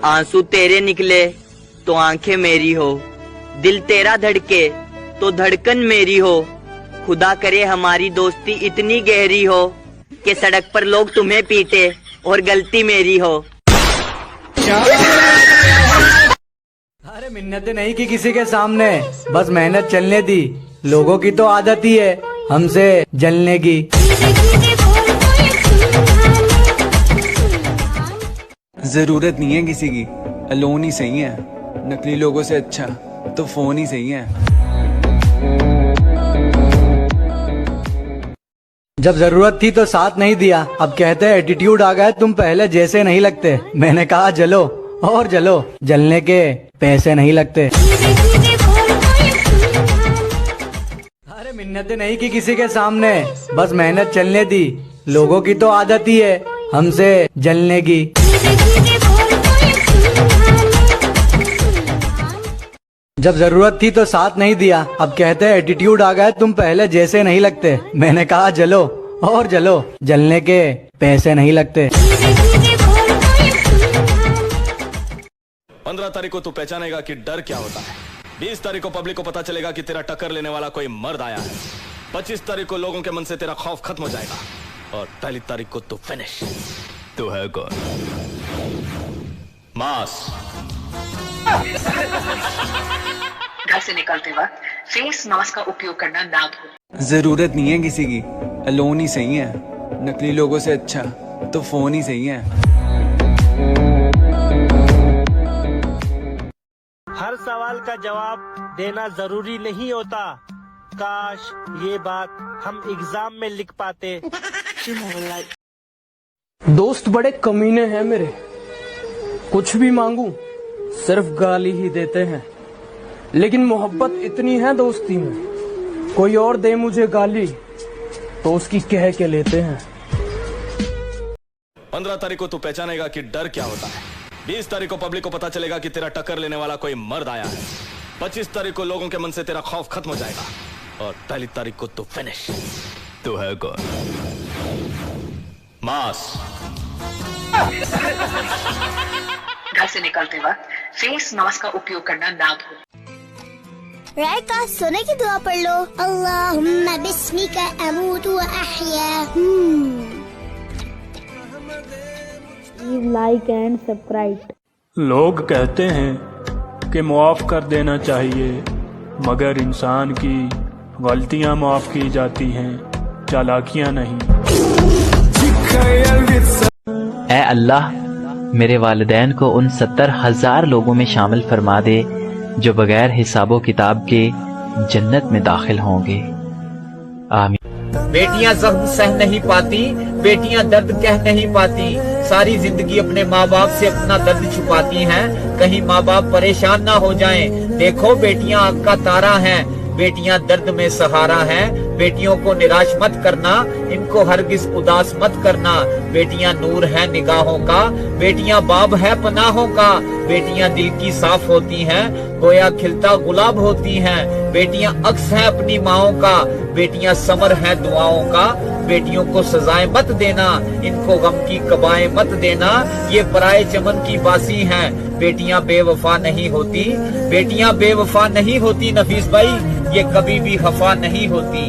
आंसू तेरे निकले तो आंखें मेरी हो, दिल तेरा धड़के तो धड़कन मेरी हो। खुदा करे हमारी दोस्ती इतनी गहरी हो कि सड़क पर लोग तुम्हें पीटे और गलती मेरी हो। अरे मिन्नतें नहीं की किसी के सामने, बस मेहनत चलने दी। लोगों की तो आदत ही है हमसे जलने की। जरूरत नहीं है किसी की, अलोन ही सही है। नकली लोगों से अच्छा तो फोन ही सही है। जब जरूरत थी तो साथ नहीं दिया, अब कहते हैं एटीट्यूड आ गया, तुम पहले जैसे नहीं लगते। मैंने कहा जलो और जलो, जलने के पैसे नहीं लगते। अरे मिन्नतें नहीं की किसी के सामने, बस मेहनत चलने दी। लोगों की तो आदत ही है हमसे जलने की। जब जरूरत थी तो साथ नहीं दिया, अब कहते हैं एटीट्यूड आ गया, तुम पहले जैसे नहीं लगते। मैंने कहा जलो और जलो, जलने के पैसे नहीं लगते। 15 तारीख को तू पहचानेगा कि डर क्या होता है। 20 तारीख को पब्लिक को पता चलेगा कि तेरा टक्कर लेने वाला कोई मर्द आया है। 25 तारीख को लोगों के मन से तेरा खौफ खत्म हो जाएगा और 1 तारीख को तू फिनिश। तू है कौन? मास। घर से निकलते वक्त फेस मास्क का उपयोग करना ना भूलें। जरूरत नहीं है किसी की, अलोन ही सही है। नकली लोगों से अच्छा तो फोन ही सही है। हर सवाल का जवाब देना जरूरी नहीं होता। काश ये बात हम एग्जाम में लिख पाते। दोस्त बड़े कमीने हैं मेरे, कुछ भी मांगू सिर्फ गाली ही देते हैं। लेकिन मोहब्बत इतनी है दोस्ती में, कोई और दे मुझे गाली तो उसकी कह के लेते हैं। 15 तारीख को तू पहचानेगा कि डर क्या होता है। 20 तारीख को पब्लिक को पता चलेगा कि तेरा टक्कर लेने वाला कोई मर्द आया है। 25 तारीख को लोगों के मन से तेरा खौफ खत्म हो जाएगा और 1 तारीख को तू फिनिश। तू है कौन? मास। घर से निकलते वक्त फेस मास्क का उपयोग करना ना भूलें। राय का सोने की दुआ पढ़ लो। अल्लाहुम्मा बिस्मिका अमूतु व अहया। Like and subscribe. लोग कहते हैं कि माफ कर देना चाहिए, मगर इंसान की गलतियां माफ की जाती हैं, चालाकियां नहीं। ऐ अल्लाह, मेरे वालिदैन को उन 70,000 लोगों में शामिल फरमा दे जो बगैर हिसाबो किताब के जन्नत में दाखिल होंगे। आमीन। बेटियां जख्म सह नहीं पाती, बेटियां दर्द कह नहीं पाती। सारी जिंदगी अपने माँ बाप से अपना दर्द छुपाती हैं, कहीं माँ बाप परेशान ना हो जाएं। देखो बेटियां आग का तारा हैं, बेटियां दर्द में सहारा हैं। बेटियों को निराश मत करना, इनको हरगिज उदास मत करना। बेटियां नूर है निगाहों का, बेटियां बाब है पनाहों का। बेटियां दिल की साफ होती हैं, गोया खिलता गुलाब होती हैं। बेटियां अक्स है अपनी माओं का, बेटियां समर है दुआओं का। बेटियों को सजाएं मत देना, इनको गम की कबाएं मत देना। ये पराए चमन की बासी हैं, बेटियां बेवफा नहीं होती। बेटियां बेवफा नहीं होती नफीस भाई, ये कभी भी खफा नहीं होती।